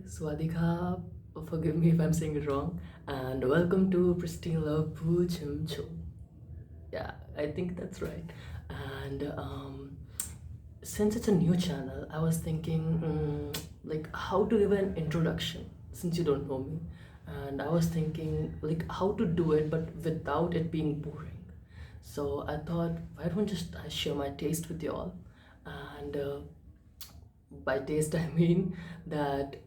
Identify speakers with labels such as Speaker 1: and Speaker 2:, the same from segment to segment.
Speaker 1: Swadee Krap. Forgive me if I'm saying it wrong. And welcome to Pristine Love Poochim Cho. Yeah, I think that's right. And since it's a new channel, I was thinking like how to give an introduction since you don't know me. And I was thinking like how to do it but without it being boring. So I thought, why don't just I share my taste with you all? And by taste, I mean that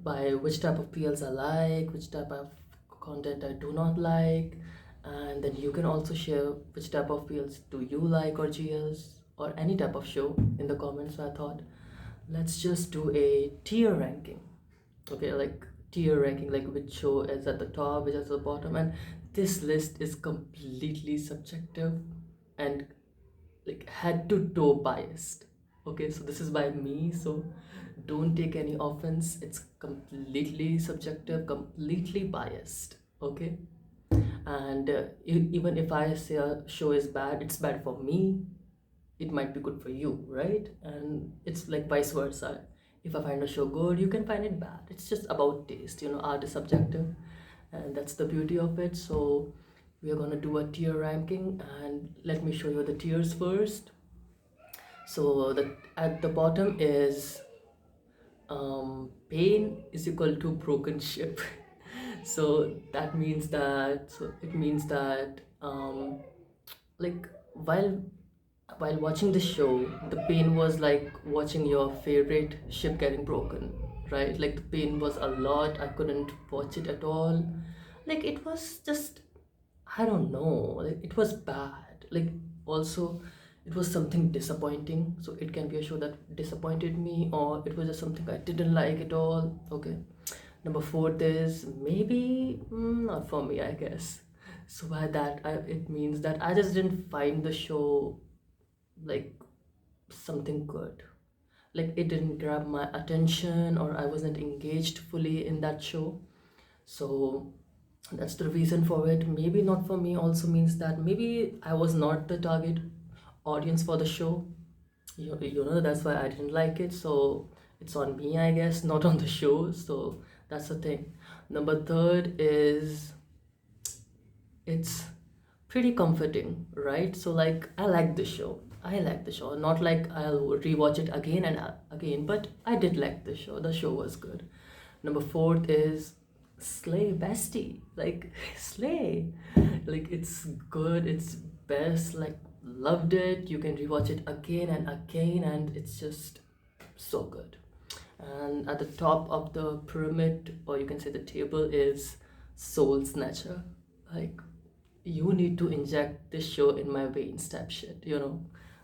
Speaker 1: by which type of PLs I like, which type of content I do not like, and then you can also share which type of PLs do you like or GLs or any type of show in the comments. So I thought, let's just do a tier ranking. Okay, like tier ranking, like which show is at the top, which is at the bottom, and this list is completely subjective and like head to toe biased. Okay, so this is by me, so don't take any offense. It's completely subjective, completely biased. Okay, and even if I say a show is bad, it's bad for me, it might be good for you, right? And it's like vice versa. If I find a show good, you can find it bad. It's just about taste, art is subjective, and that's the beauty of it. So we are gonna do a tier ranking, and let me show you the tiers first. So at the bottom is pain is equal to broken ship. So it means that like while watching the show, the pain was like watching your favorite ship getting broken, right? Like the pain was a lot. I couldn't watch it at all. Like it was just, I don't know, like it was bad. Like also it was something disappointing. So it can be a show that disappointed me, or it was just something I didn't like at all. Okay. Number fourth is maybe not for me, I guess. So by that, it means that I just didn't find the show like something good. Like it didn't grab my attention, or I wasn't engaged fully in that show. So that's the reason for it. Maybe not for me also means that maybe I was not the target audience for the show. That's why I didn't like it. So it's on me, I guess, not on the show. So that's the thing. Number third is it's pretty comforting, right? So like I like the show. I like the show. Not like I'll rewatch it again and again, but I did like the show. The show was good. Number fourth is slay bestie. Like slay. Like it's good, it's best, like loved it. You can rewatch it again and again, and it's just so good. And at the top of the pyramid, or you can say the table, is Soul Snatcher. Like you need to inject this show in my veins type shit.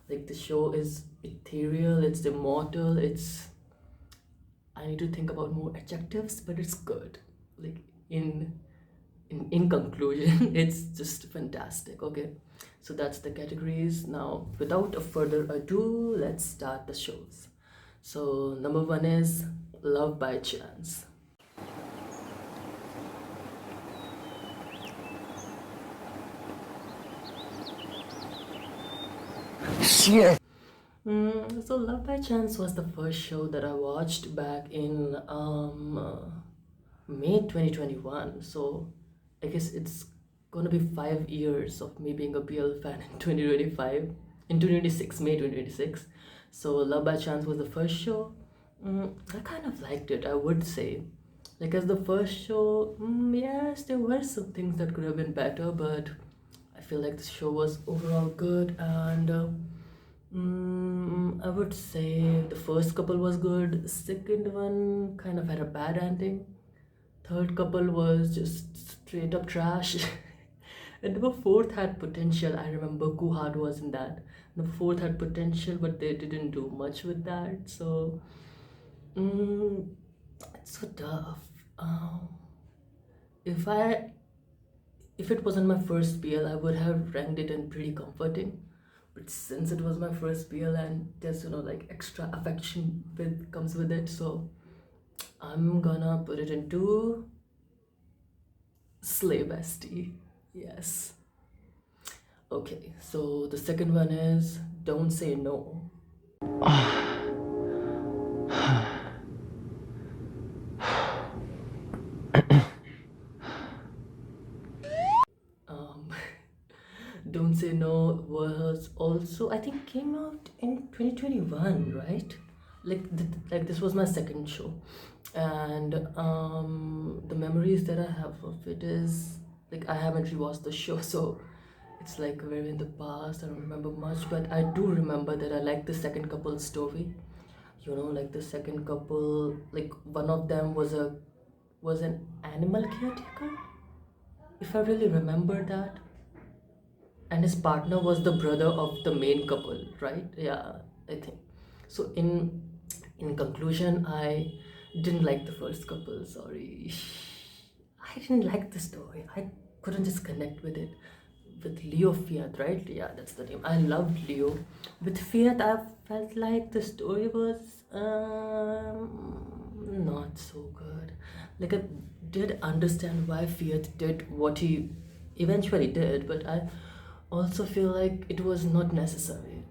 Speaker 1: Like the show is ethereal, it's immortal, I need to think about more adjectives, but it's good. Like in conclusion, it's just fantastic. Okay, so that's the categories. Now without a further ado, let's start the shows. So number one is Love by Chance.
Speaker 2: Shit.
Speaker 1: So Love by Chance was the first show that I watched back in May 2021. So I guess it's gonna be 5 years of me being a BL fan in 2025, in 2026, May 2026. So Love by Chance was the first show. I kind of liked it, I would say. Like as the first show, yes, there were some things that could have been better, but I feel like the show was overall good, and I would say the first couple was good. Second one kind of had a bad ending. Third couple was just straight up trash. And number fourth had potential. I remember Kuhad was in that. Number fourth had potential, but they didn't do much with that. So it's so tough. If it wasn't my first BL, I would have ranked it in pretty comforting. But since it was my first BL and there's like extra affection comes with it, so I'm gonna put it into Slay Bestie. Yes. Okay, so the second one is Don't Say No. Don't Say No was also, I think, came out in 2021, right? Like this was my second show, and the memories that I have of it is like I haven't rewatched the show, so it's like very in the past. I don't remember much, but I do remember that I liked the second couple story. You know, like the second couple, like one of them was an animal caretaker, if I really remember that, and his partner was the brother of the main couple, right? Yeah, I think so. In conclusion, I didn't like the first couple. Sorry, I didn't like the story. I couldn't just connect with it. With Leo Fiat, right? Yeah, that's the name. I loved Leo. With Fiat, I felt like the story was not so good. Like I did understand why Fiat did what he eventually did, but I also feel like it was not necessary.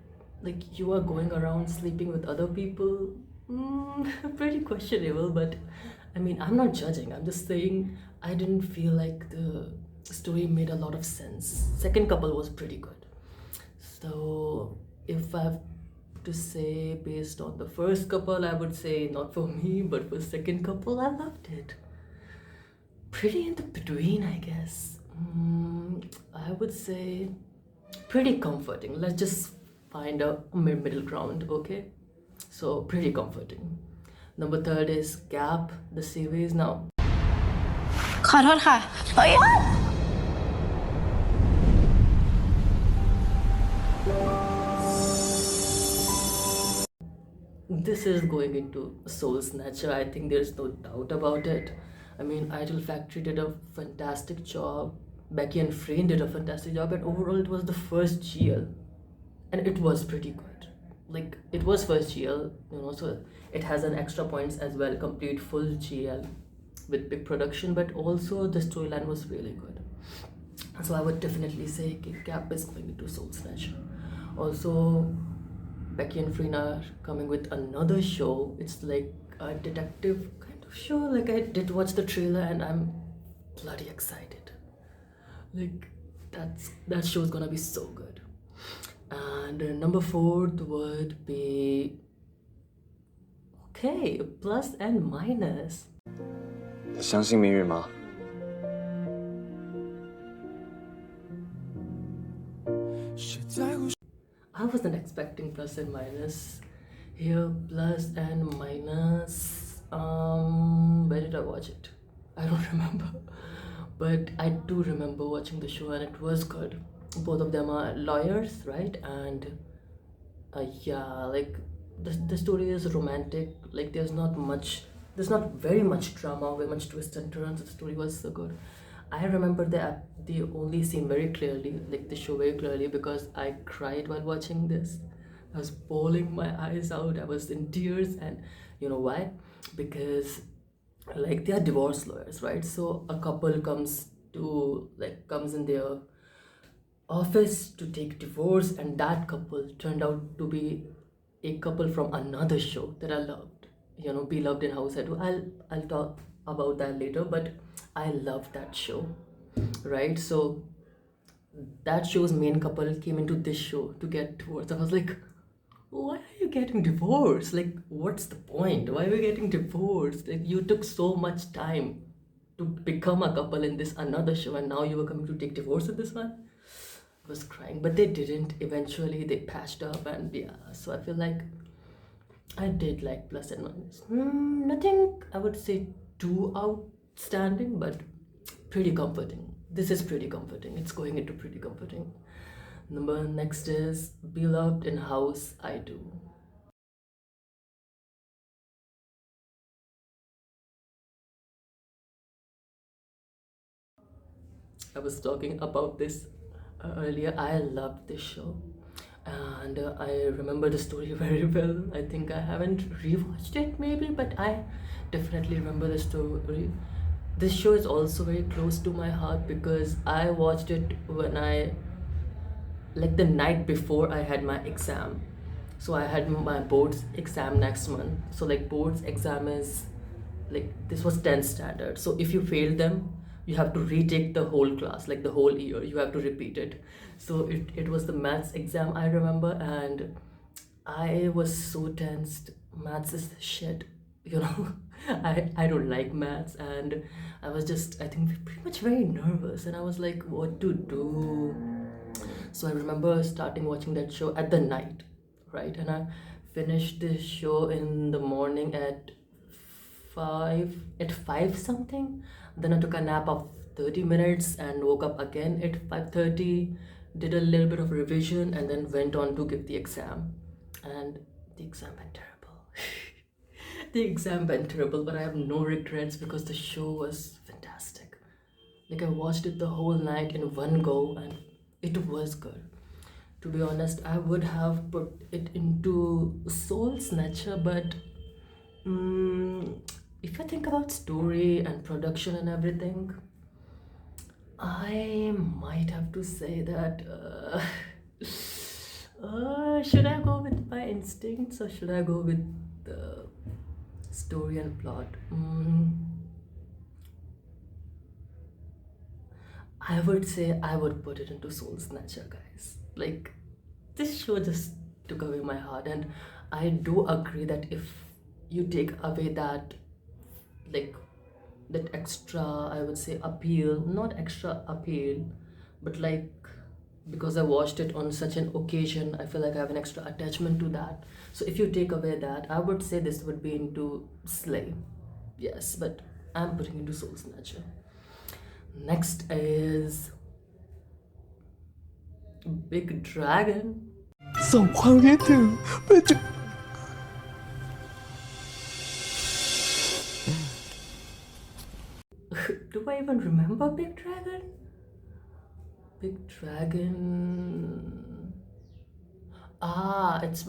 Speaker 1: Like you are going around sleeping with other people, pretty questionable. But I mean, I'm not judging. I'm just saying I didn't feel like the story made a lot of sense. Second couple was pretty good. So if I have to say based on the first couple, I would say not for me, but for second couple, I loved it. Pretty in the between, I guess. I would say pretty comforting. Let's just find a middle ground, okay? So pretty comforting. Number third is Gap, the series. Now
Speaker 2: ขอโทษค่ะเฮ้ย
Speaker 1: this is going into Soul Snatcher. I think there's no doubt about it. I mean, Idol Factory did a fantastic job. Becky and Frayne did a fantastic job, and overall, it was the first GL, and it was pretty good. Like it was first GL, so it has an extra points as well. Complete full GL with big production, but also the storyline was really good. So I would definitely say Gap is going into Soul Snatcher. Also, Becky and Frayne are coming with another show. It's like a detective kind of show. Like I did watch the trailer and I'm bloody excited. Like that show's gonna be so good. And number fourth would be okay, plus and minus.
Speaker 3: 相信命运吗？
Speaker 1: I wasn't expecting plus and minus. Here, plus and minus. Where did I watch it? I don't remember. But I do remember watching the show and it was good. Both of them are lawyers, right? And yeah, like the story is romantic. Like there's not very much drama, very much twists and turns. The story was so good. I remember the only scene very clearly, like the show very clearly, because I cried while watching this. I was bawling my eyes out. I was in tears, and you know why? Because like they are divorce lawyers, right? So a couple comes in their office to take divorce, and that couple turned out to be a couple from another show that I loved. Beloved in House I Do. I'll talk about that later, but I loved that show, right? So that show's main couple came into this show to get divorced. I was like, why are you getting divorced? Like, what's the point? Why are we getting divorced? Like, you took so much time to become a couple in this another show, and now you were coming to take divorce in this one. I was crying, but they didn't. Eventually, they patched up, and yeah. So I feel like I did like plus and minus. Nothing I would say too outstanding, but pretty comforting. This is pretty comforting. It's going into pretty comforting. Next is Beloved in House I Do. I was talking about this earlier. I loved this show, and I remember the story very well. I think I haven't rewatched it maybe, but I definitely remember the story. This show is also very close to my heart because I watched it when like the night before I had my exam. So I had my board's exam next month. So like board's exam is like, this was 10th standard. So if you failed them, you have to retake the whole class, like the whole year. You have to repeat it. So it was the maths exam, I remember, and I was so tensed. Maths is shit, you know. I don't like maths, and I was just, I think, pretty much very nervous, and I was like, what to do? So I remember starting watching that show at the night, right? And I finished the show in the morning at 5 something. Then I took a nap of 30 minutes and woke up again at 5:30, did a little bit of revision, and then went on to give the exam. And the exam went terrible. The exam went terrible, but I have no regrets because the show was fantastic. Like, I watched it the whole night in one go, and it was good. To be honest, I would have put it into Soul Snatcher, but if you think about story and production and everything, I might have to say that should I go with my instincts or should I go with the story and plot? I would say I would put it into Soul Snatcher, guys. Like, this show just took away my heart, and I do agree that if you take away that, like, that extra, I would say, appeal, not extra appeal, but like, because I watched it on such an occasion, I feel like I have an extra attachment to that. So if you take away that, I would say this would be into Slay. Yes, but I'm putting into Soul Snatcher. Next is Big Dragon.
Speaker 3: ส่งความคิดถึงเพื่อจะ
Speaker 1: Do I even remember Big Dragon? Big Dragon. It's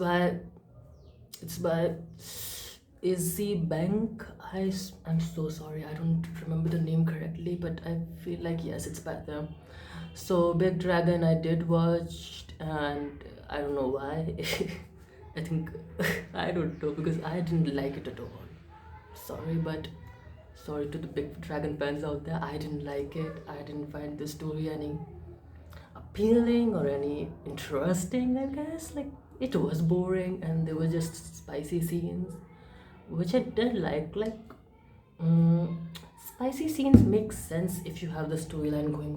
Speaker 1: by Izzy Bank. I'm so sorry, I don't remember the name correctly, but I feel like yes, it's by them. So Big Dragon I did watch, and I don't know why. I think I don't know, because I didn't like it at all. Sorry, but sorry to the Big Dragon fans out there. I didn't like it. I didn't find the story any appealing or any interesting, I guess. Like, it was boring, and there were just spicy scenes, which I did like. Spicy scenes make sense if you have the storyline going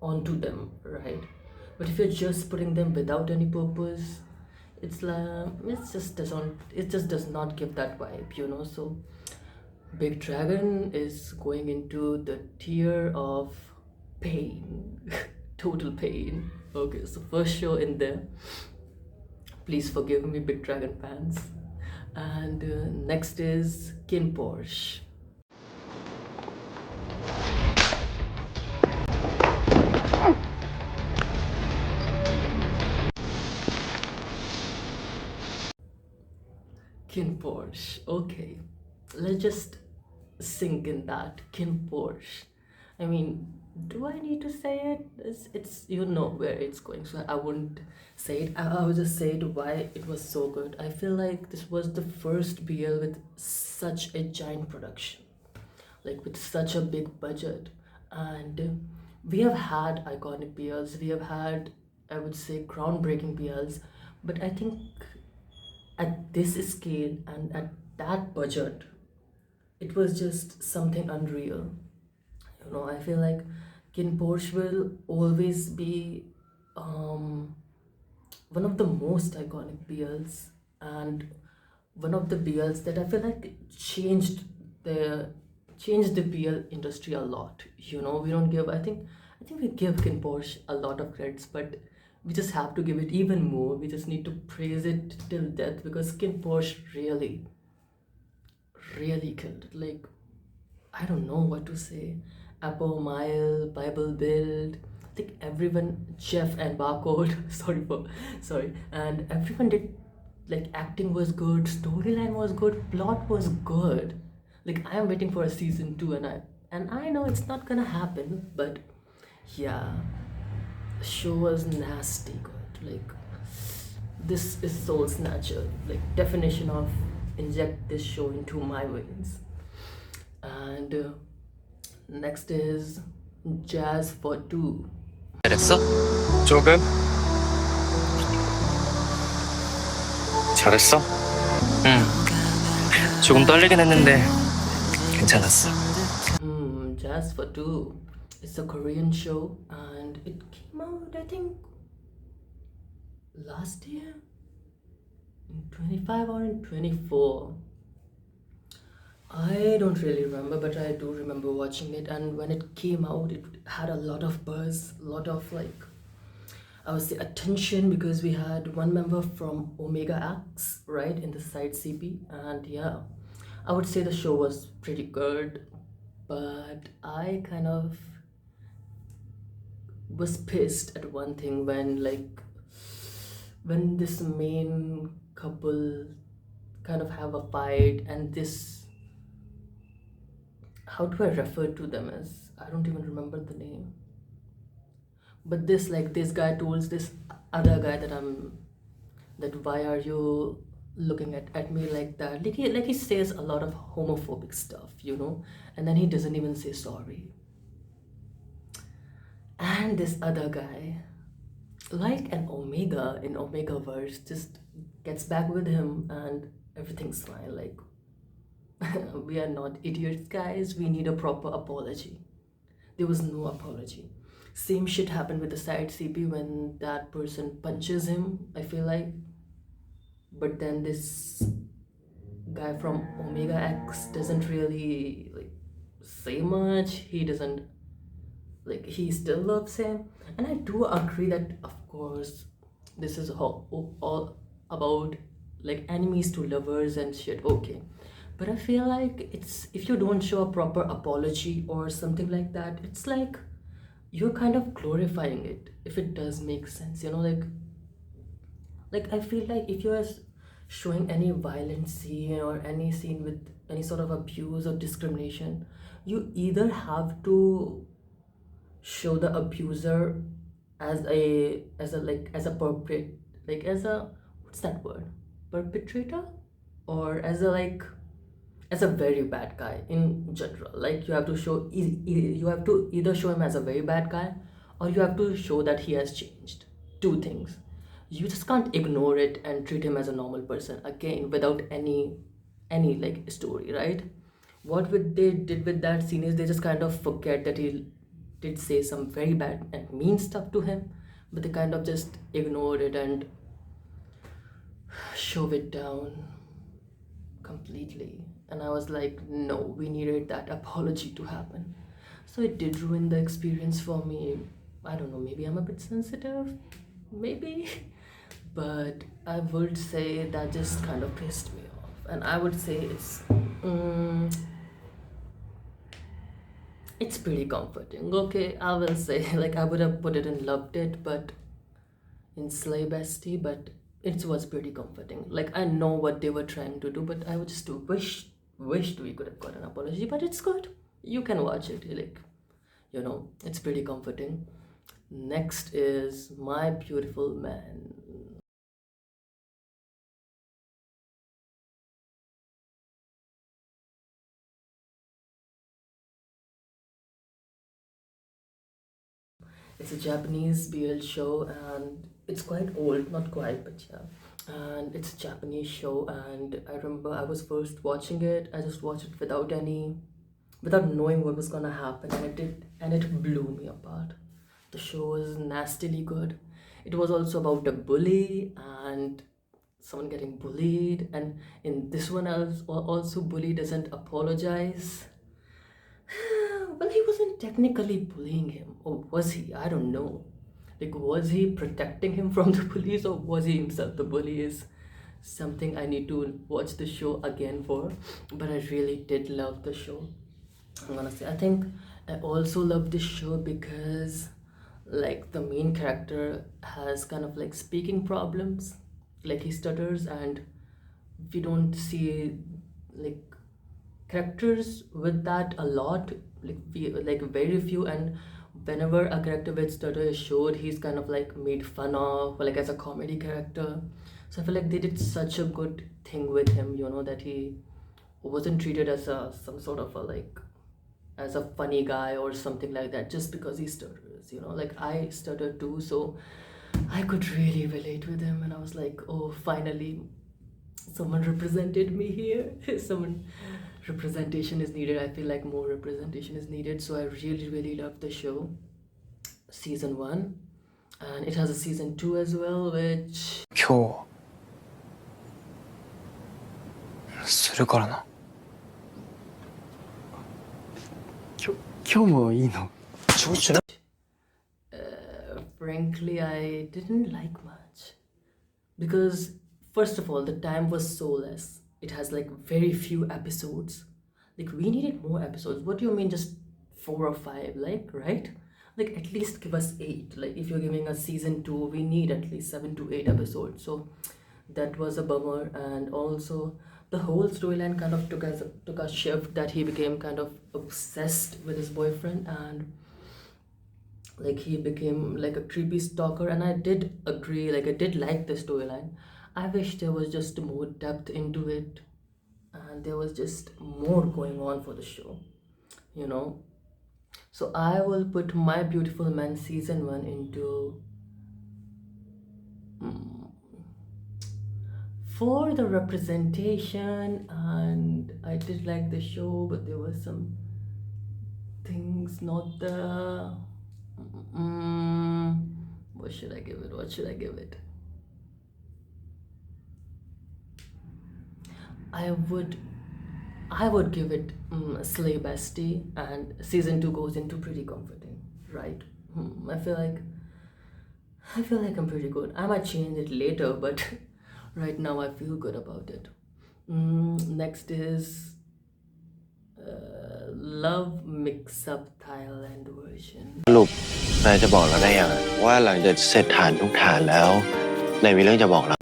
Speaker 1: on to them, right? But if you're just putting them without any purpose, it's like it just does not give that vibe, you know. So Big Dragon is going into the tier of pain. Total pain. Okay, so first show in there. Please forgive me, Big Dragon fans. And next is KinnPorsche. KinnPorsche. Okay, let's just sink in that. KinnPorsche. I mean, do I need to say it? It's you know where it's going, so I wouldn't say it. I would just say it why it was so good. I feel like this was the first BL with such a giant production, like with such a big budget. And we have had iconic BLs, we have had, I would say, groundbreaking BLs, but I think at this scale and at that budget, it was just something unreal. You know, I feel like KinnPorsche will always be one of the most iconic BLs, and one of the BLs that I feel like changed the BL industry a lot. You know, we don't give, I think we give KinnPorsche a lot of credits, but we just have to give it even more. We just need to praise it till death, because KinnPorsche really killed it. Like, I don't know what to say. Apple Mile, Bible Build, like everyone, Jeff and Barcode, sorry, and everyone did, like, acting was good, storyline was good, plot was good. Like, I am waiting for a season 2, and I know it's not gonna happen, but yeah, the show was nasty good. Like, this is Soul Snatcher, like, definition of inject this show into my veins. And Next is Jazz for Two.
Speaker 4: 잘했어?
Speaker 3: 조금
Speaker 4: 잘했어? 응. 조금 떨리긴 했는데 괜찮았어.
Speaker 1: Jazz for Two. It's a Korean show and it came out, I think, last year in 25 or in 24. I don't really remember, but I do remember watching it. And when it came out, it had a lot of buzz, a lot of like, I would say attention, because we had one member from Omega X, right, in the side CP. And yeah, I would say the show was pretty good, but I kind of was pissed at one thing when this main couple kind of have a fight, and this, how do I refer to them as, I don't even remember the name, but this guy told this other guy that why are you looking at me like that, like he says a lot of homophobic stuff, and then he doesn't even say sorry. And this other guy, like an Omega in Omegaverse, just gets back with him and everything's fine. Like, we are not idiots, guys. We need a proper apology. There was no apology. Same shit happened with the side CP when that person punches him, I feel like. But then this guy from Omega X doesn't really say much. He doesn't, he still loves him. And I do agree that, of course, this is all about enemies to lovers and shit, okay. But I feel like it's, if you don't show a proper apology or something like that, it's like you're kind of glorifying it, if it does make sense, like I feel like if you're showing any violent scene or any scene with any sort of abuse or discrimination, you either have to show the abuser as a perpetrator, as a, what's that word, perpetrator, or as a very bad guy in general. You have to show, you have to either show him as a very bad guy, or you have to show that he has changed. Two things. You just can't ignore it and treat him as a normal person again without any story, right? They did with that scene is they just kind of forget that he did say some very bad and mean stuff to him, but they kind of just ignored it and shove it down completely. And I was like, no, we needed that apology to happen. So it did ruin the experience for me. I don't know, maybe I'm a bit sensitive, maybe. But I would say that just kind of pissed me off. And I would say it's pretty comforting. Okay, I will say, I would have put it and loved it, but in Slay Bestie, but it was pretty comforting. I know what they were trying to do, but I would just wished we could have got an apology, but it's good. You can watch it, it's pretty comforting. Next is My Beautiful Man. It's a Japanese BL show and it's quite old, not quite, but yeah. And it's a Japanese show, and I remember I was first watching it. I just watched it without knowing what was gonna happen, and it blew me apart. The show was nastily good. It was also about a bully and someone getting bullied, and in this one also bully doesn't apologize. Well, he wasn't technically bullying him, or was he? I don't know. Was he protecting him from the police, or was he himself the bully? Is something I need to watch the show again for. But I really did love the show. I'm gonna say, I think I also love this show because the main character has kind of speaking problems, he stutters, and we don't see characters with that a lot, very few. And whenever a character with stutter is showed, he's kind of made fun of, or as a comedy character. So I feel like they did such a good thing with him, that he wasn't treated as some sort of as a funny guy or something like that just because he stutters, like I stutter too, so I could really relate with him, and I was like, oh, finally someone represented me here. Someone representation is needed. I feel like more representation is needed, so I really really love the show. Season 1, and it has a season 2 as well, which
Speaker 3: 今日するからな。今日もいいの？frankly
Speaker 1: I didn't like much, because first of all the time was so less. It has like very few episodes. Like we needed more episodes. What do you mean just 4 or 5? Like, right? Like at least give us 8. Like if you're giving us season 2, we need at least 7 to 8 episodes. So that was a bummer. And also the whole storyline kind of took a shift, that he became kind of obsessed with his boyfriend, and like he became like a creepy stalker. And I did agree, like I did like the storyline. I wish there was just more depth into it, and there was just more going on for the show, you know. So I will put My Beautiful Man season 1 into for the representation, and I did like the show, but there were some things not the what should I give it? What should I give it? I would give it Slay Bestie, and season 2 goes into Pretty Comforting, right? I feel like I'm pretty good. I might change it later, but right now I feel good about it. Next is Love Mix Up Thailand version.
Speaker 5: สรุปนายจะบอกเราได้ยังว่าหลังจากเสร็จฐานทุกฐานแล้วนายมีเรื่องจะบอกเรา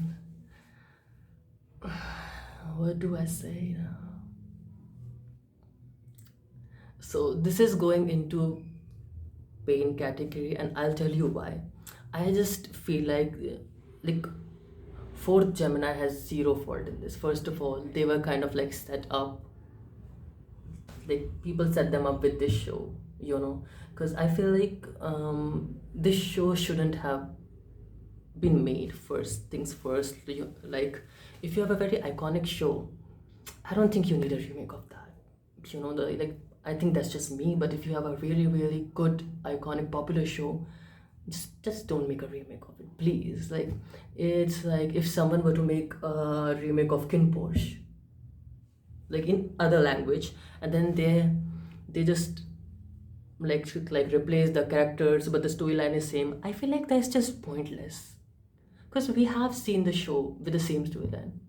Speaker 1: What do I say now? So this is going into pain category, and I'll tell you why. I just feel like fourth Gemini has zero fault in this. First of all, they were kind of like set up, like people set them up with this show, because I feel like this show shouldn't have been made. First things first, like if you have a very iconic show, I don't think you need a remake of that. I think that's just me, but if you have a really really good iconic popular show, just don't make a remake of it, please. Like it's like if someone were to make a remake of KinnPorsche, like in other language, and then they just like replace the characters but the storyline is same. I feel like that's just pointless, because we have seen the show with the same storyline.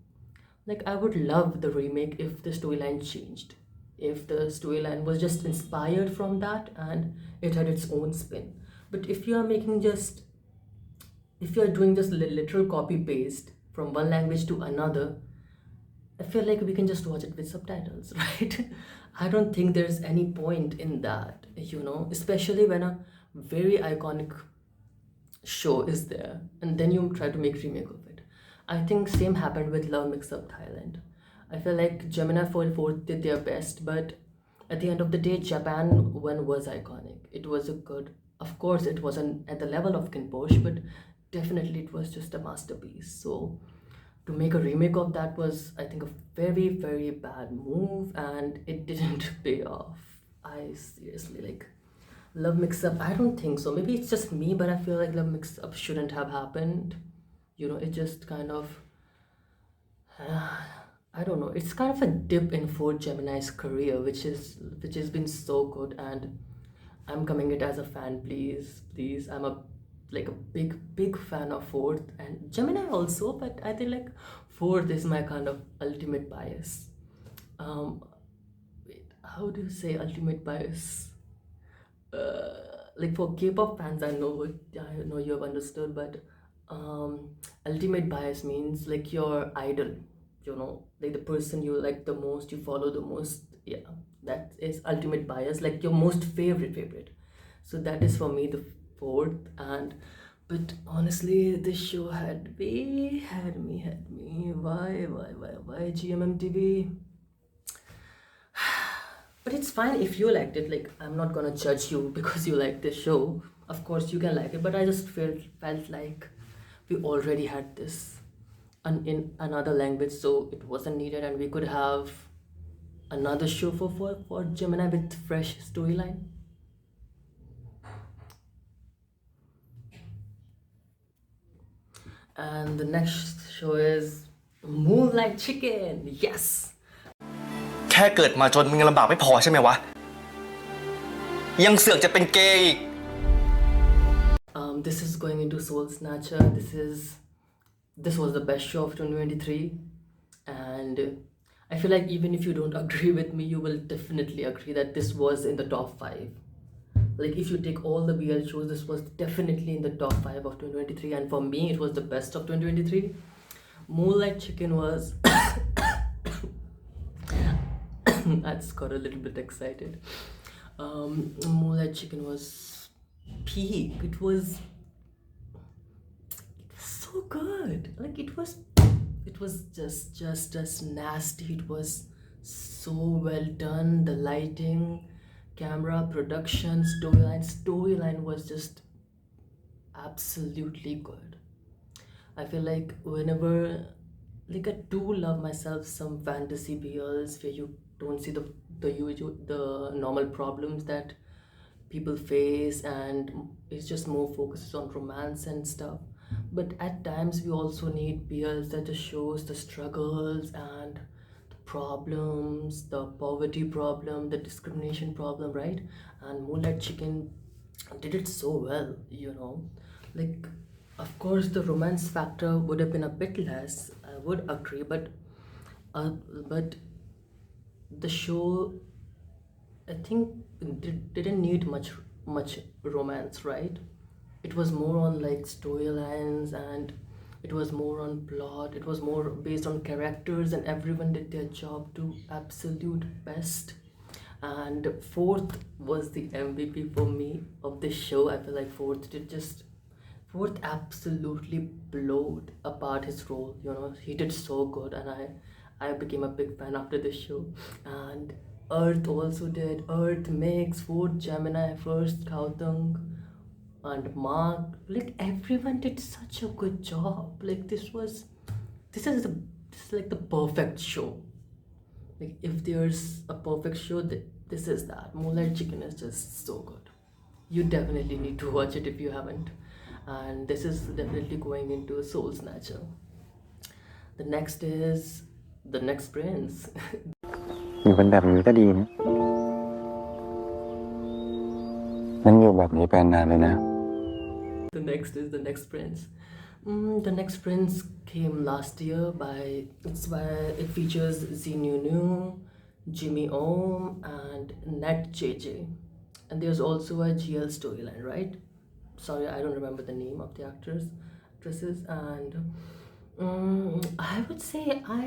Speaker 1: Like I would love the remake if the storyline changed, if the storyline was just inspired from that and it had its own spin. But if you are doing just literal copy paste from one language to another, I feel like we can just watch it with subtitles, right? I don't think there's any point in that, especially when a very iconic show is there and then you try to make remake of it. I think same happened with Love Mix Up Thailand. I feel like Gemini 4 did their best, but at the end of the day, Japan one was iconic. It was a good, of course it wasn't at the level of KinnPorsche, but definitely it was just a masterpiece. So to make a remake of that was, I think, a very very bad move, and it didn't pay off. I seriously, like, Love Mix Up, I don't think so. Maybe it's just me, but I feel like Love Mix Up shouldn't have happened. It just kind of I don't know, it's kind of a dip in 4 Gemini's career, which has been so good, and I'm coming it as a fan, please. I'm a big fan of 4th and Gemini also, but I think like 4th is my kind of ultimate bias. Wait, how do you say ultimate bias? Like for K-pop fans, I know you have understood, but ultimate bias means like your idol, like the person you like the most, you follow the most. Yeah, that is ultimate bias, like your most favorite. So that is for me the 4th. But honestly, this show had me. Why GMMTV? But it's fine if you liked it. Like, I'm not gonna judge you because you like this show. Of course you can like it, but I just felt like we already had this in another language, so it wasn't needed, and we could have another show for Gemini with fresh storyline. And the next show is Moonlight Chicken. Yes.
Speaker 6: แค่เกิดมาจนมึงยังลำบากไม่พอใช่ไหมวะ ยังเสือกจะเป็นเกย์อีก
Speaker 1: This is going into Soul Snatcher. This was the best show of 2023, and I feel like even if you don't agree with me, you will definitely agree that this was in the top 5. Like, if you take all the BL shows, this was definitely in the top 5 of 2023, and for me it was the best of 2023. Moonlight Chicken was I just got a little bit excited. Moonlight Chicken was peak. It was so good. Like, it was just as nasty. It was so well done. The lighting, camera, production, storyline was just absolutely good. I feel like whenever, like, I do love myself some fantasy BLs where you don't see the normal problems that people face, and it's just more focuses on romance and stuff. But at times we also need BLs that just shows the struggles and the problems, the poverty problem, the discrimination problem, right? And Moonlight Chicken did it so well, you know. Like, of course the romance factor would have been a bit less, I would agree, but the show, I think, didn't need much romance, right? It was more on like storylines, and it was more on plot. It was more based on characters, and everyone did their job to absolute best. And fourth was the MVP for me of this show. I feel like fourth absolutely blowed apart his role. You know, he did so good, and I became a big fan after this show. And Earth also did. Earth, Mix, fourth Gemini, first Gautam, and Mark. Like, everyone did such a good job. Like, this is like the perfect show. Like, if there's a perfect show, this is that. Moonlight Chicken is just so good. You definitely need to watch it if you haven't. And this is definitely going into Soul Snatcher. The next is The Next Prince.
Speaker 3: อยู่กันแบบนี้ก็ดีนะนั่นอยู่แบบนี้เป็นนานเลยนะ
Speaker 1: The next is The Next Prince. The Next Prince came last year it features Zinunu, Jimmy Ohm, and Nat JJ. And there's also a GL storyline, right? Sorry, I don't remember the name of the actresses. And I would say I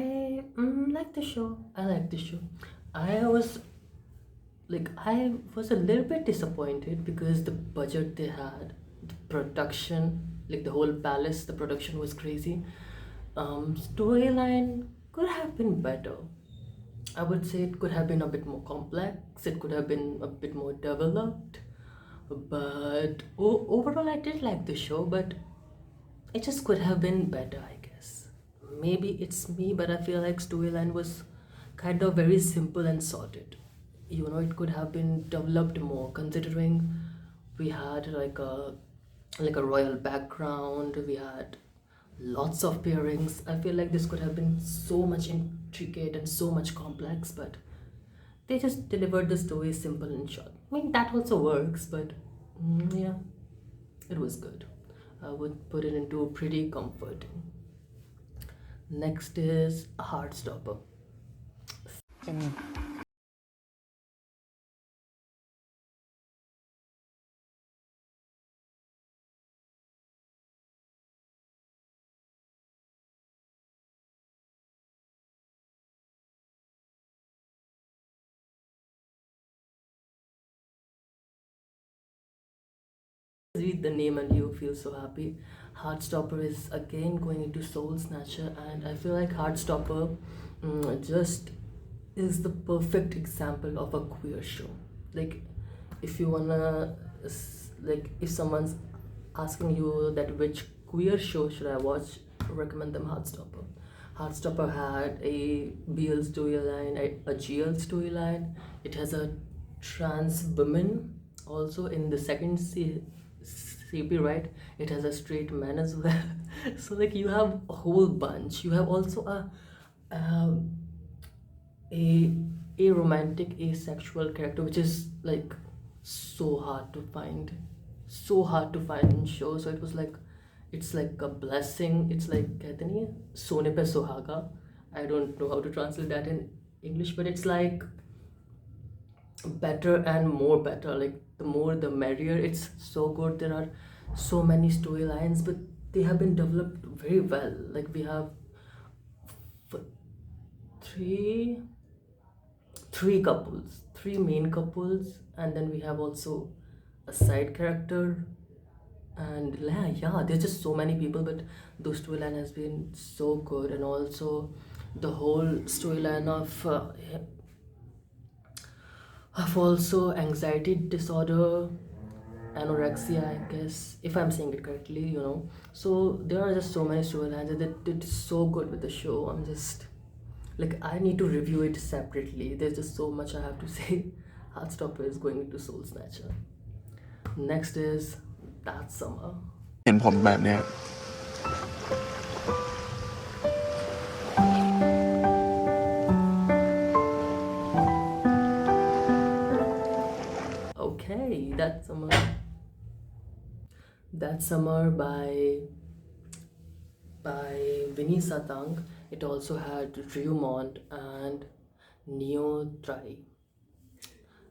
Speaker 1: like the show. I like the show. I was a little bit disappointed because the budget they had, the production, like the whole palace, the production was crazy. Storyline could have been better. I would say it could have been a bit more complex. It could have been a bit more developed. But overall, I did like the show, but it just could have been better, I guess. Maybe it's me, but I feel like storyline was kind of very simple and sorted. You know, it could have been developed more, considering we had like a royal background, we had lots of pairings. I feel like this could have been so much intricate and so much complex, but they just delivered the story simple and short. I mean, that also works, but yeah, it was good. I would put it into pretty comforting. Next is Heartstopper. Read the name and you feel so happy. Heartstopper is again going into Soul Snatcher, and I feel like Heartstopper just is the perfect example of a queer show. Like, if you wanna, like, if someone's asking you that which queer show should I watch, recommend them Heartstopper. Heartstopper had a BL storyline, a GL storyline. It has a trans woman also in the second CP, right? It has a straight man as well. So like you have a whole bunch. You have also a romantic asexual character, which is like so hard to find, in shows. So it was like, it's like a blessing. It's like कहते नहीं है सोने पे सुहागा. I don't know how to translate that in English, but it's like better and more better. Like the more the merrier. It's so good. There are so many storylines, but they have been developed very well. Like we have three couples, three main couples, and then we have also a side character. And yeah, there's just so many people, but the storyline has been so good. And also the whole storyline of also anxiety disorder, anorexia, I guess, if I'm saying it correctly, you know. So there are just so many storylines that did so good with the show. I'm just like, I need to review it separately. There's just so much I have to say. Heartstopper is going into Soul Snatcher. Next is That Summer.
Speaker 7: เห็นผมแบบเนี้ย
Speaker 1: Okay, That Summer by Vinny Satang. It also had Ryumont and Neo Trai,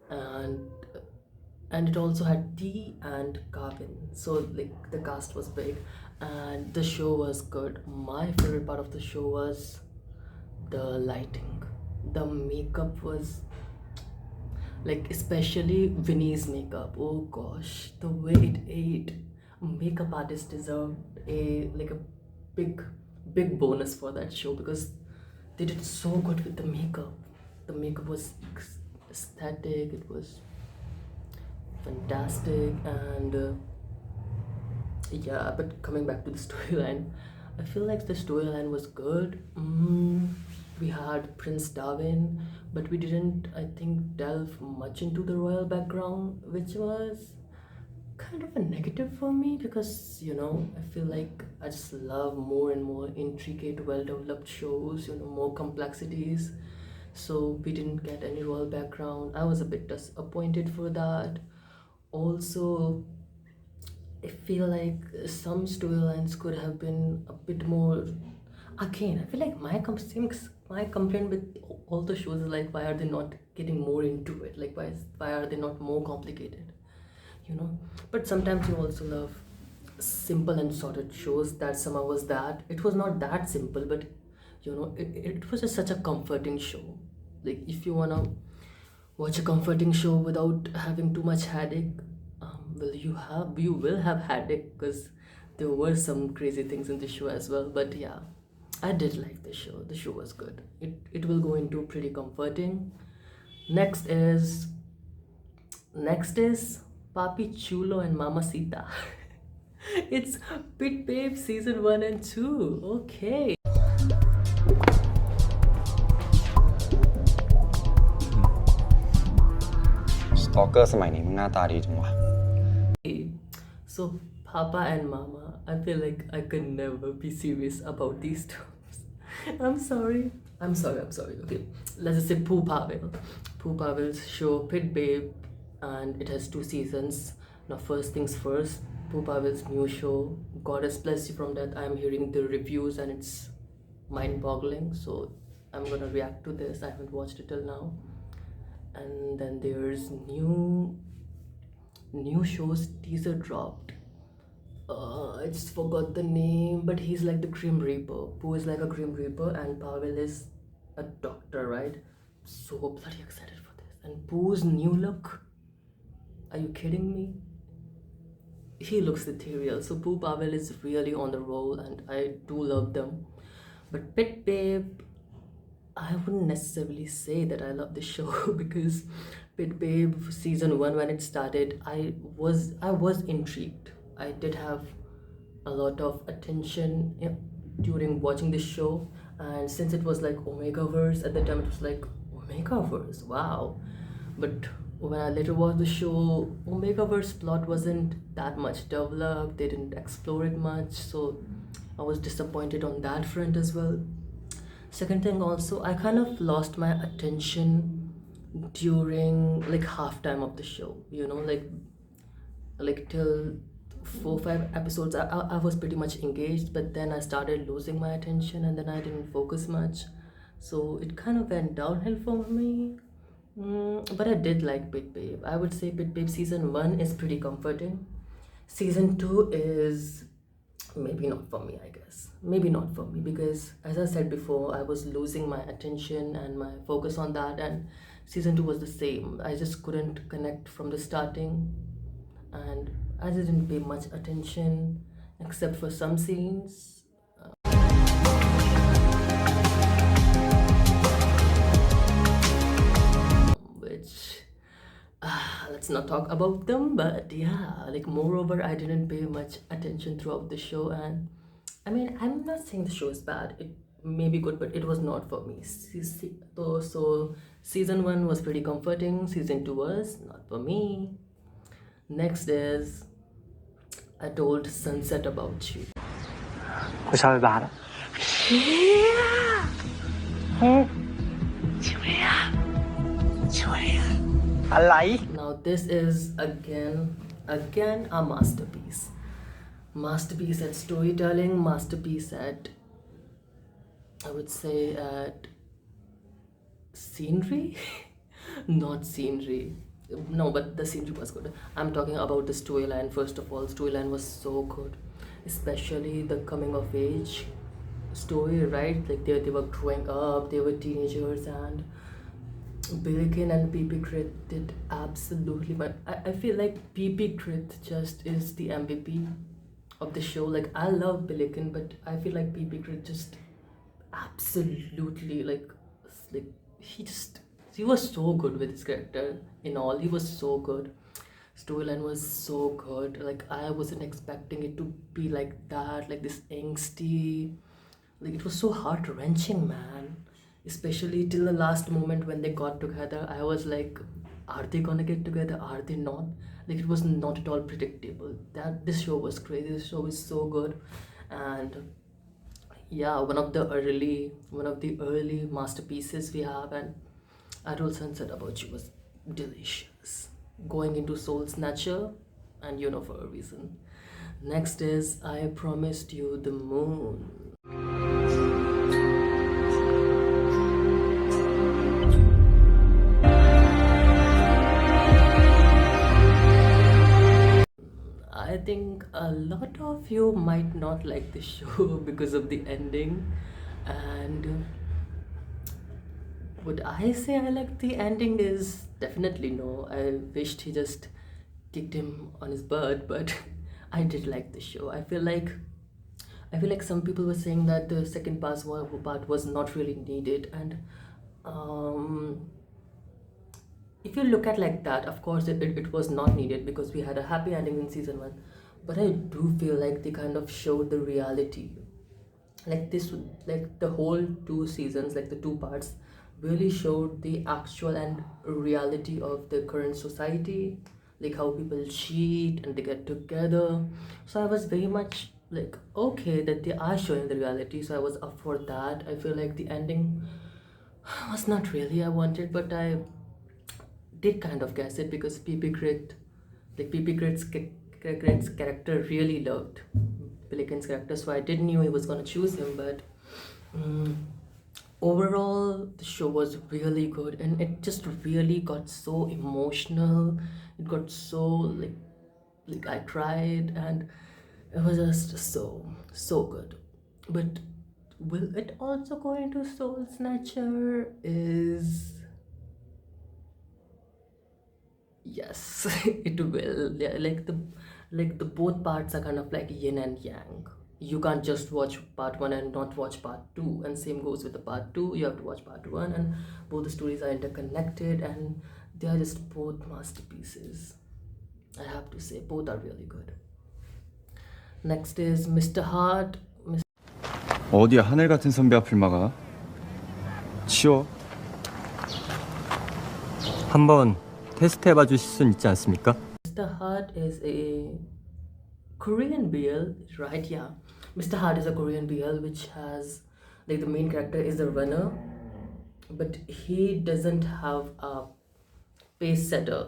Speaker 1: and it also had T and Kavin. So like the cast was big and the show was good. My favorite part of the show was the lighting. The makeup was like, especially Vinny's makeup. Oh gosh, the way it ate. Makeup artist deserved a big bonus for that show because they did so good with the makeup. The makeup was aesthetic. It was fantastic. And yeah, but coming back to the storyline, I feel like the storyline was good. We had Prince Darwin, but we didn't, I think, delve much into the royal background, which was kind of a negative for me because, you know, I feel like I just love more and more intricate, well-developed shows, you know, more complexities. So we didn't get any royal background. I was a bit disappointed for that. Also, I feel like some storylines could have been a bit more. Again, I feel like my complaint with all the shows is like, why are they not getting more into it? Like, why are they not more complicated? You know. But sometimes you also love simple and sorted shows. That Summer was that. It was not that simple, but you know, it was just such a comforting show. Like, if you wanna watch a comforting show without having too much headache, well, you will have headache because there were some crazy things in the show as well. But yeah, I did like the show. The show was good. It will go into pretty comforting. Next is Papi Chulo and Mamacita. It's Pitbabe season 1 and 2. Okay.
Speaker 3: สตอกเกอร์สมัยนี้มันหน้าตาดีจังวะ
Speaker 1: So Papa and Mama, I feel like I could never be serious about these terms. I'm sorry. Okay, let's just say Poo Pavel's show Pitbabe, and it has 2 seasons. Now first things first, Poo Pavel's new show, Goddess Bless You From Death. I'm hearing the reviews and it's mind-boggling, so I'm gonna react to this. I haven't watched it till now. And then there's new shows teaser dropped. I just forgot the name, but he's like the Grim Reaper. Pooh is like a Grim Reaper and Pavel is a doctor, right? So bloody excited for this. And Pooh's new look, are you kidding me? He looks ethereal. So Pooh Pavel is really on the roll and I do love them. But Pitbabe, I wouldn't necessarily say that I love the show because Pitbabe season one when it started, I was intrigued. I did have a lot of attention during watching the show, and since it was like Omegaverse at the time, it was like Omegaverse, wow. But when I later watched the show, Omegaverse plot wasn't that much developed. They didn't explore it much, so I was disappointed on that front as well. Second thing also, I kind of lost my attention during like halftime of the show. Like till 4 5 episodes, I was pretty much engaged, but then I started losing my attention, and then I didn't focus much, so it kind of went downhill for me. But I did like Pit Babe. I would say Pit Babe season one is pretty comforting. Season two is maybe not for me, I guess. Maybe not for me because, as I said before, I was losing my attention and my focus on that, and season two was the same. I just couldn't connect from the starting, and I didn't pay much attention except for some scenes. Which let's not talk about them, but yeah, like moreover, I didn't pay much attention throughout the show, and I mean, I'm not saying the show is bad. It may be good, but it was not for me. So season one was pretty comforting. Season two was not for me. Next is I told Sunset about you.
Speaker 7: กูชอบไอ้บาสอะอะไร
Speaker 1: Now this is again a masterpiece. Masterpiece at storytelling, masterpiece at, I would say, at scenery. Not scenery. No, but the scenery was good. I'm talking about the storyline. First of all, storyline was so good, especially the coming of age story, right? Like they were growing up, they were teenagers, and Billiken and PP Crit did absolutely, but I feel like PP Crit just is the MVP of the show. Like I love Billiken, but I feel like PP Crit just absolutely like he was so good with his character. In all, he was so good. Storyline was so good. Like I wasn't expecting it to be like that, like this angsty. Like it was so heart wrenching, man. Especially till the last moment when they got together, I was like, are they gonna get together? Are they not? Like it was not at all predictable. That this show was crazy. This show is so good, and yeah, one of the early masterpieces we have. And I told Sunset about you was delicious. Going into Soul Snatcher, and you know for a reason. Next is I Promised You the Moon. I think a lot of you might not like the show because of the ending, and would I say I like the ending is definitely no. I wished he just kicked him on his butt, but I did like the show. I feel like some people were saying that the second part was not really needed, and if you look at like that, of course it was not needed because we had a happy ending in season one. But I do feel like they kind of showed the reality. Like the whole 2 seasons, like the 2 parts, really showed the actual and reality of the current society, like how people cheat and they get together. So I was very much like, okay, that they are showing the reality, so I was up for that. I feel like the ending was not really I wanted, but I did kind of guess it because PP Crit's character really loved Billiken's character, so I did knew he was gonna choose him. But overall, the show was really good, and it just really got so emotional. It got so like I cried, and it was just so good. But will it also go into Soul Snatcher? Is yes, it will. Yeah, like the both parts are kind of like yin and yang. you can't just watch part 1 and not watch part 2, and same goes with the part 2. You have to watch part 1, and both the stories are interconnected, and they are just both masterpieces. I have to say both are really good. Next is Mr. Heart.
Speaker 3: 어디야 하늘 같은 선배 앞을 막아? 치워.
Speaker 8: 한번 테스트해봐 주실 수 있지 않습니까?
Speaker 1: Mr. Heart is a Korean BL, right? Yeah. Mr. Heart is a Korean BL which has, like, the main character is a runner, but he doesn't have a pace setter.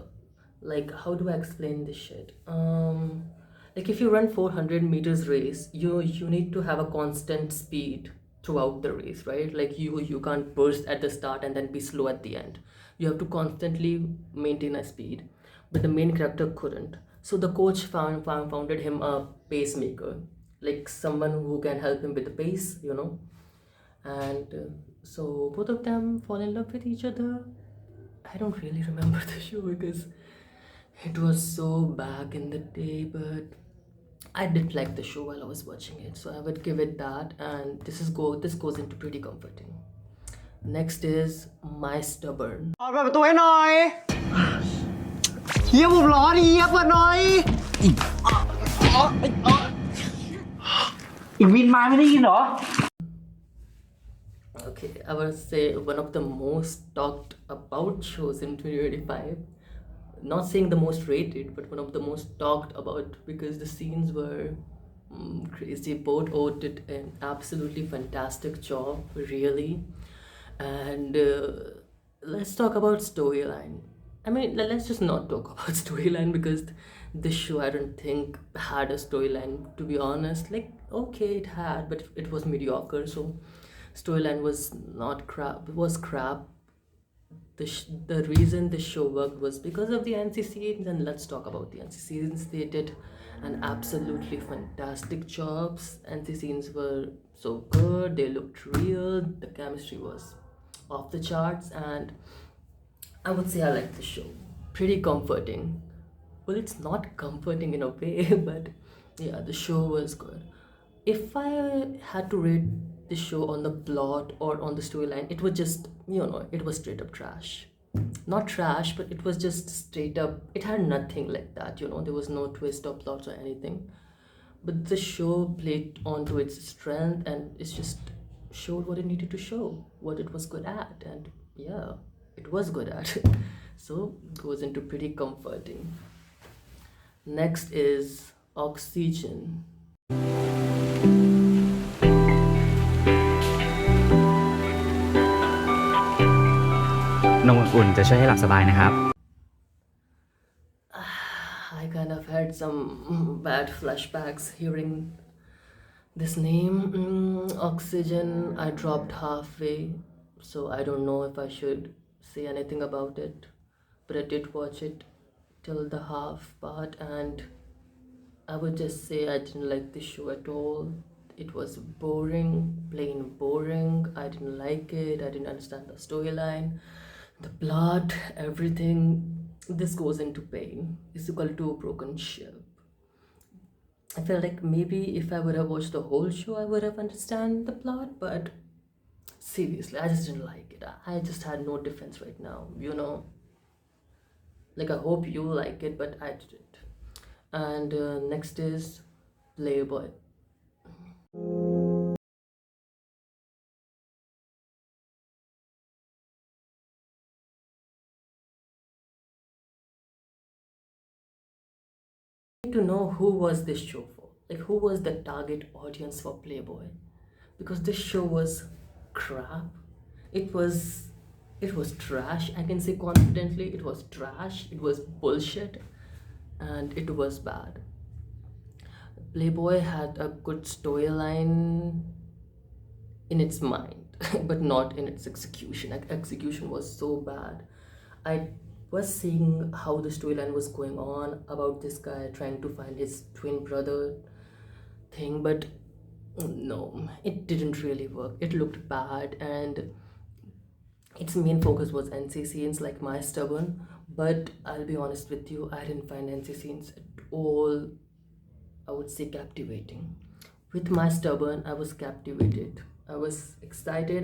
Speaker 1: Like, how do I explain this shit? Like, if you run 400 meters race, you need to have a constant speed throughout the race, right? Like, you can't burst at the start and then be slow at the end. You have to constantly maintain a speed, but the main character couldn't. So the coach founded him a pacemaker, like someone who can help him with the pace, you know. And so both of them fall in love with each other. I don't really remember the show because it was so back in the day, but I did like the show while I was watching it, so I would give it that. And this goes into pretty comforting. Next is My Stubborn.
Speaker 7: เปิดประตูให้หน่อยเฮียผมร้อนเฮียเปิดหน่อยอีกวินมาไม่ได้ยินเหรอ
Speaker 1: Okay, I would say one of the most talked about shows in 2025. Not saying the most rated, but one of the most talked about because the scenes were crazy. Both did an absolutely fantastic job, really. And let's talk about storyline. I mean, let's just not talk about storyline because this show I don't think had a storyline, to be honest. Like, okay, it had, but it was mediocre, so storyline was not crap. It was crap. The reason the show worked was because of the NC scenes, and let's talk about the NC scenes. They did an absolutely fantastic jobs. NC scenes were so good, they looked real, the chemistry was off the charts, and I would say I liked the show. Pretty comforting. Well, it's not comforting in a way, but yeah, the show was good. If I had to rate the show on the plot or on the storyline, it was just, it was straight up trash. Not trash, but it was just straight up, it had nothing like that, there was no twist or plots or anything. But the show played onto its strength, and it just showed what it needed to show, what it was good at, and yeah, it was good at. So it goes into pretty comforting. Next is Oxygen.
Speaker 9: นมอุ่นๆจะช่วยให้หลับสบายนะครับ
Speaker 1: I kind of had some bad flashbacks hearing this name. Oxygen, I dropped halfway, so I don't know if I should say anything about it, but I did watch it till the half part, and I would just say I didn't like the show at all. It was boring, plain boring. I didn't like it. I didn't understand the storyline, the plot, everything. This goes into pain. It's equal to a broken ship. I felt like maybe if I would have watched the whole show, I would have understand the plot, but seriously, I just didn't like it. I just had no defense right now, Like, I hope you like it, but I didn't. And next is Playboy. To know who was this show for, like who was the target audience for Playboy, because this show was crap. It was trash. I can say confidently it was trash. It was bullshit, and it was bad. Playboy had a good storyline in its mind but not in its execution. Execution was so bad. I was seeing how the storyline was going on about this guy trying to find his twin brother thing, but no, it didn't really work. It looked bad, and its main focus was NC scenes like My Stubborn, but I'll be honest with you, I didn't find NC scenes at all, I would say, captivating. With my stubborn, I was captivated. I was excited.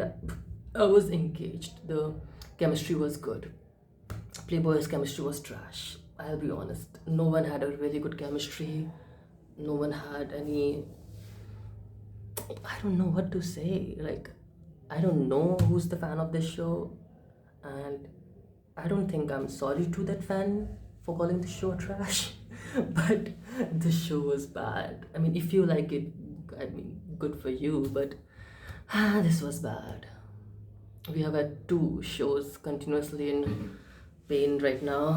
Speaker 1: I was engaged. The chemistry was good. Playboy's chemistry was trash. I'll be honest. No one had a really good chemistry. No one had any. I don't know what to say. Like, I don't know who's the fan of this show, and I don't think I'm sorry to that fan for calling the show trash. But the show was bad. I mean, if you like it, I mean, good for you, but this was bad. We have had two shows continuously in pain right now.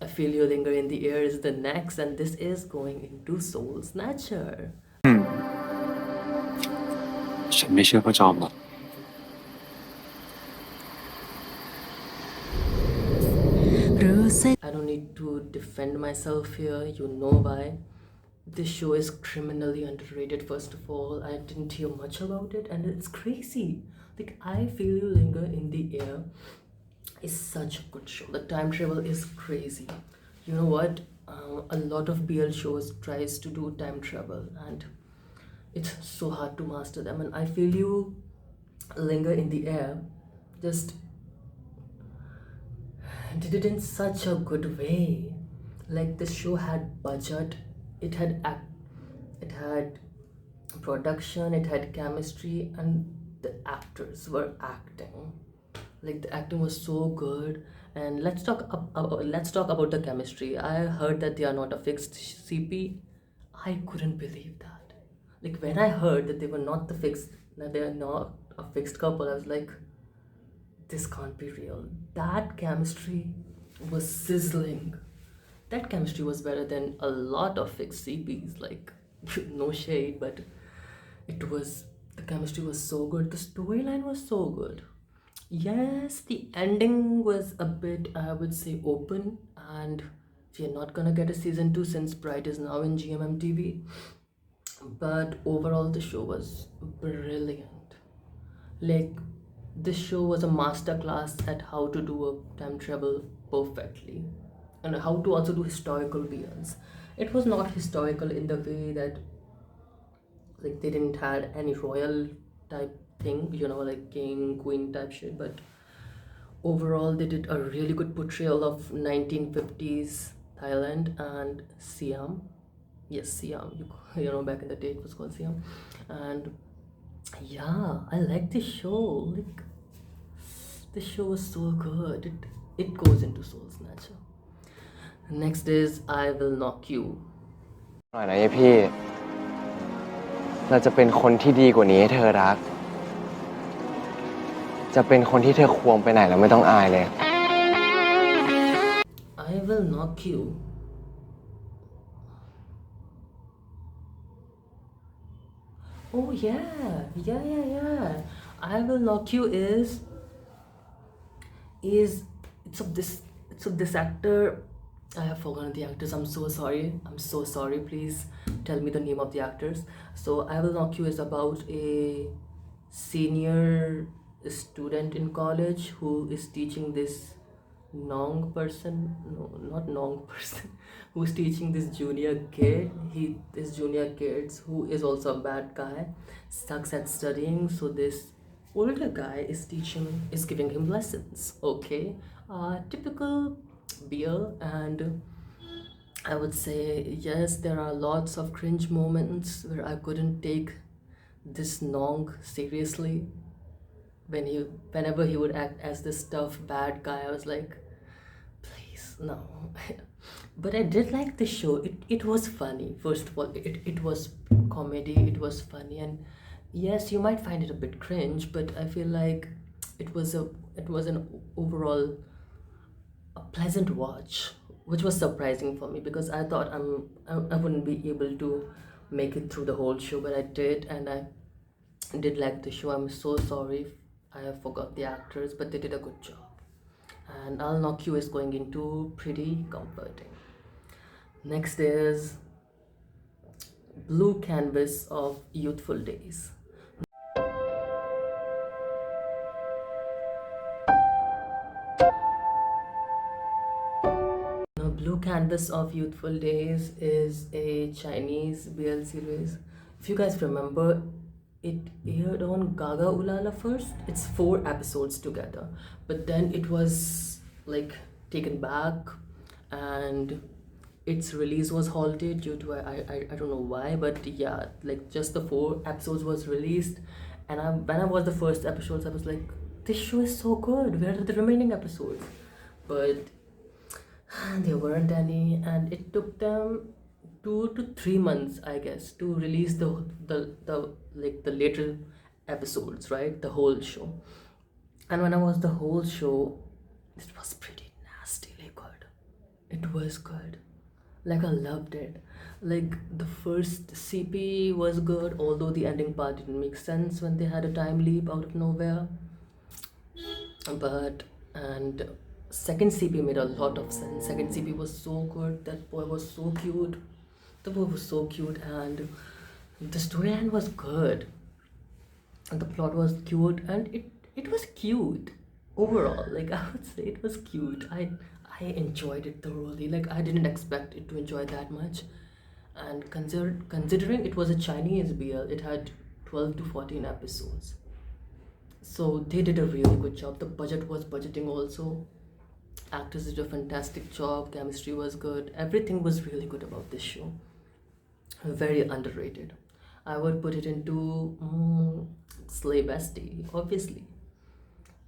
Speaker 1: I feel you linger in the air is the next, and this is going into Soul Snatcher.
Speaker 3: ฉันไม่เชื่อพ่อจอมหรอก
Speaker 1: I don't need to defend myself here, you know why. This show is criminally underrated, first of all. I didn't hear much about it, and it's crazy. Like, I Feel You Linger in the Air is such a good show. The time travel is crazy. You know what? A lot of BL shows tries to do time travel, and it's so hard to master them. And I Feel You Linger in the Air just did it in such a good way. Like, this show had budget, it had production, it had chemistry, and the actors were acting. Like, the acting was so good. And let's talk about the chemistry. I heard that they are not a fixed CP. I couldn't believe that. Like, when I heard that they are not a fixed couple, I was like, this can't be real. That chemistry was sizzling. That chemistry was better than a lot of fixed CPs. Like, no shade, but the chemistry was so good. The storyline was so good. Yes, the ending was a bit, I would say, open, and we are not gonna get a season 2 since Bright is now in GMM TV. But overall, the show was brilliant. Like, this show was a masterclass at how to do a time travel perfectly, and how to also do historical BLs. It was not historical in the way that, like, they didn't had any royal type thing, you know, like king, queen type shit, but overall they did a really good portrayal of 1950s Thailand and Siam. Yes, Siam, you know, back in the day it was called Siam. And yeah, I like this show. Like, this show was so good. It goes into Soul Snatcher. Next is I Will Knock You.
Speaker 5: หน่อยนะยายพี่ เราจะเป็นคนที่ดีกว่านี้ให้เธอรัก จะเป็นคนที่เธอควงไปไหนแล้วไม่ต้องอายเลย
Speaker 1: I Will Knock You. Oh yeah. I Will Knock You is it's of this actor. I have forgotten the actors. I'm so sorry. Please tell me the name of the actors. So I Will Knock You is about a senior student in college who is teaching this who is teaching this junior kid. This junior kid who is also a bad guy, sucks at studying. So this older guy is giving him lessons. Okay, typical BL. And I would say, yes, there are lots of cringe moments where I couldn't take this Nong seriously. Whenever he would act as this tough bad guy, I was like, please, no. But I did like the show. It was funny. First of all, it was comedy, it was funny, and yes, you might find it a bit cringe, but I feel like it was an overall a pleasant watch, which was surprising for me because I thought I wouldn't be able to make it through the whole show, but I did, and I did like the show. I'm so sorry I have forgot the actors, but they did a good job. And I'll Knock You is going into pretty comforting. Next is Blue Canvas of Youthful Days. Blue Canvas of Youthful Days is a Chinese BL series. If you guys remember, it aired on Gaga Ulala first. It's 4 episodes together, but then it was like taken back, and its release was halted due to I don't know why, but yeah, like just the 4 episodes was released, and when I watched the first episodes, I was like, this show is so good. Where are the remaining episodes? But there weren't any, and it took them 2 to 3 months, I guess, to release the later episodes, right? The whole show. And when I watched the whole show, it was pretty nastily good. It was good. Like I loved it. Like the first CP was good, although the ending part didn't make sense when they had a time leap out of nowhere. But and second CP made a lot of sense. Second CP was so good. That boy was so cute. The boy was so cute, and the storyline was good. And the plot was cute, and it was cute overall. Like I would say, it was cute. I enjoyed it thoroughly. Like I didn't expect it to enjoy that much. And considering it was a Chinese BL, it had 12 to 14 episodes. So they did a really good job. The budget was budgeting also. Actors did a fantastic job. Chemistry was good. Everything was really good about this show. Very underrated. I would put it into Slay Bestie, obviously.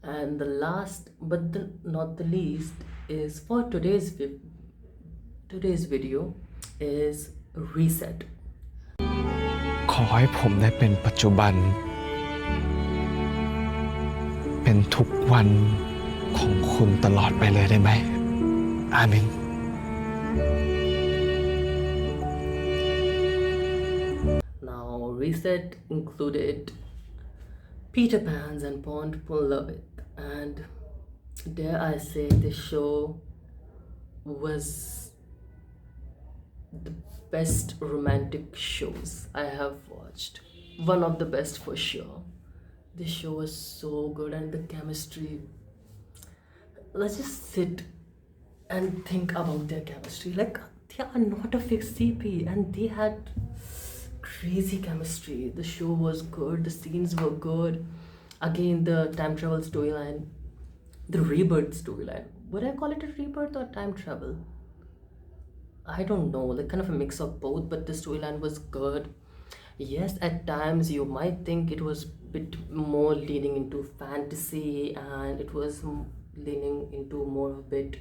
Speaker 1: And the last, but not the least, is for today's video is Reset.
Speaker 10: ขอให้ผมได้เป็นปัจจุบัน เป็นทุกวันของคุณตลอดไปเลยได้ไหม อาเมน
Speaker 1: Now, Reset included Peter Pan's and Pond Love It, and dare I say, this show was the best romantic shows I have watched. One of the best for sure. This show was so good, and the chemistry. Let's just sit and think about their chemistry. Like, they are not a fixed CP, and they had crazy chemistry. The show was good, the scenes were good. Again, the time travel storyline, the rebirth storyline. Would I call it a rebirth or time travel? I don't know, like kind of a mix of both, but the storyline was good. Yes, at times you might think it was a bit more leaning into fantasy, and it was leaning into more of a bit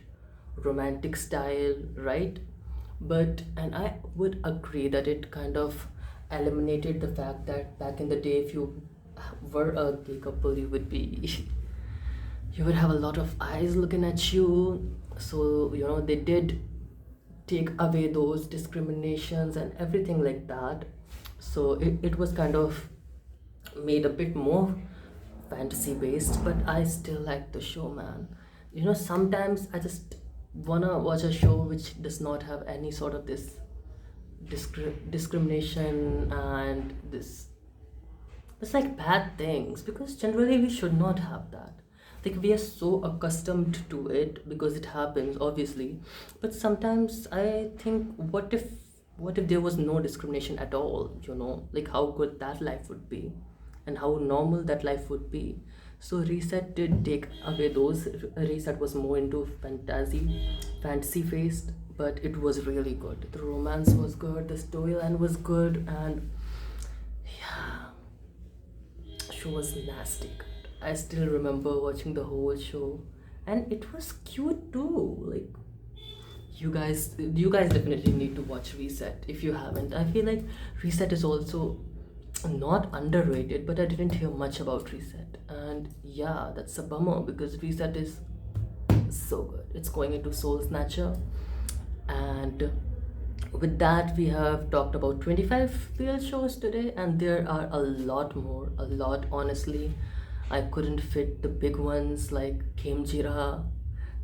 Speaker 1: romantic style, right? But, and I would agree that it kind of eliminated the fact that back in the day, if you were a gay couple, you would have a lot of eyes looking at you. So, you know, they did take away those discriminations and everything like that. So it was kind of made a bit more fantasy based, but I still like the show, man. You know, sometimes I just wanna watch a show which does not have any sort of this discrimination and this, it's like bad things, because generally we should not have that. Like, we are so accustomed to it because it happens, obviously, but sometimes I think, what if there was no discrimination at all, you know, like how good that life would be and how normal that life would be. So Reset did take away those. Reset was more into fantasy based, but it was really good. The romance was good, the storyline was good, and yeah, show was nasty good. I still remember watching the whole show, and it was cute too. Like, you guys definitely need to watch Reset if you haven't. I feel like Reset is also not underrated, but I didn't hear much about Reset, and yeah, that's a bummer because Reset is so good. It's going into Soul Snatcher, and with that, we have talked about 25 BL shows today, and there are a lot more, honestly. I couldn't fit the big ones like Kemjira,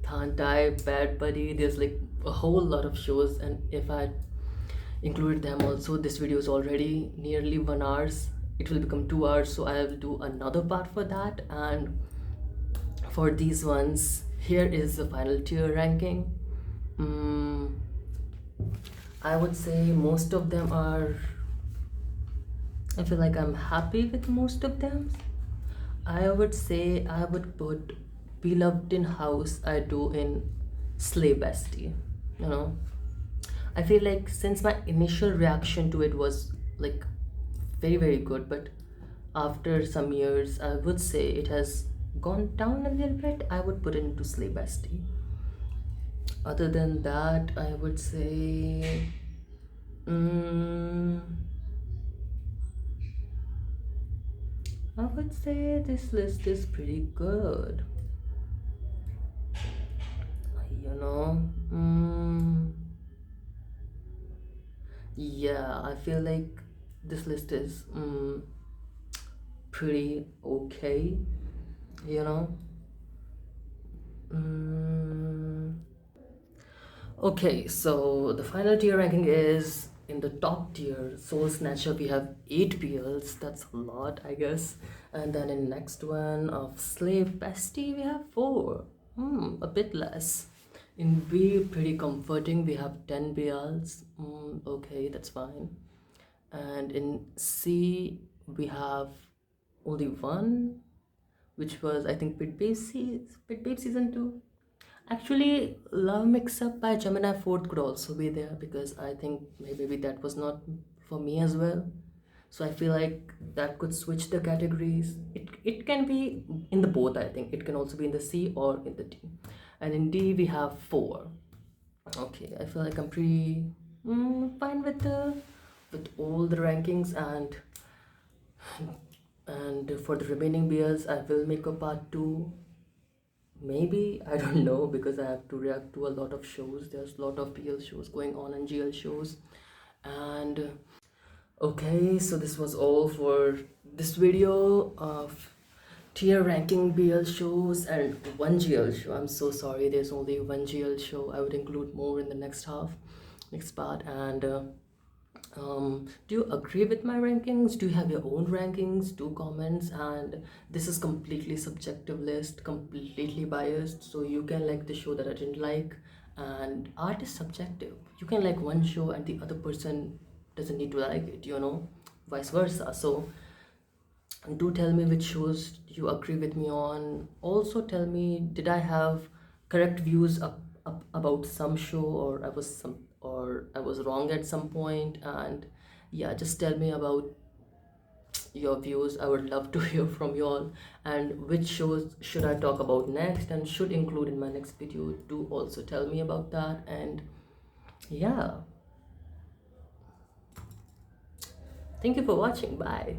Speaker 1: Thantai, Bad Buddy. There's like a whole lot of shows, and if I included them also, this video is already nearly 1 hour. It will become 2 hours, so I will do another part for that. And for these ones, here is the final tier ranking. I would say most of them are, I feel like I'm happy with most of them. I would say I would put Beloved in House I Do in Slay Bestie. You know, I feel like since my initial reaction to it was like very, very good, but after some years, I would say it has gone down a little bit. I would put it into Slay Bestie. Other than that, I would say. I would say this list is pretty good. You know, yeah, I feel like this list is pretty okay. You know, okay, so the final tier ranking is in the top tier. Soul Snatcher, we have 8 BLs. That's a lot, I guess. And then in next one of Slave Bestie, we have 4. A bit less. In B, pretty comforting, we have 10 BLs. Okay, that's fine. And in C, we have only 1, which was, I think, Pitbabe Season 2. Actually, Love Mix Up by Gemini 4th could also be there, because I think maybe that was not for me as well. So I feel like that could switch the categories. It can be in the both, I think. It can also be in the C or in the D. And in D, we have 4. Okay, I feel like I'm pretty fine with all the rankings, and for the remaining beers, I will make a part 2. Maybe, I don't know, because I have to react to a lot of shows. There's a lot of PL shows going on and GL shows. And okay, so this was all for this video of tier ranking BL shows and 1 GL show. I'm so sorry, there's only 1 GL show. I would include more in the next part. And do you agree with my rankings? Do you have your own rankings? Do comments. And this is completely subjective list, completely biased, so you can like the show that I didn't like, and art is subjective. You can like one show and the other person doesn't need to like it, you know, vice versa. So do tell me which shows you agree with me on. Also tell me, did I have correct views about some show, or I was wrong at some point. And yeah, just tell me about your views. I would love to hear from you all, and which shows should I talk about next and should include in my next video. Do also tell me about that. And yeah, thank you for watching. Bye.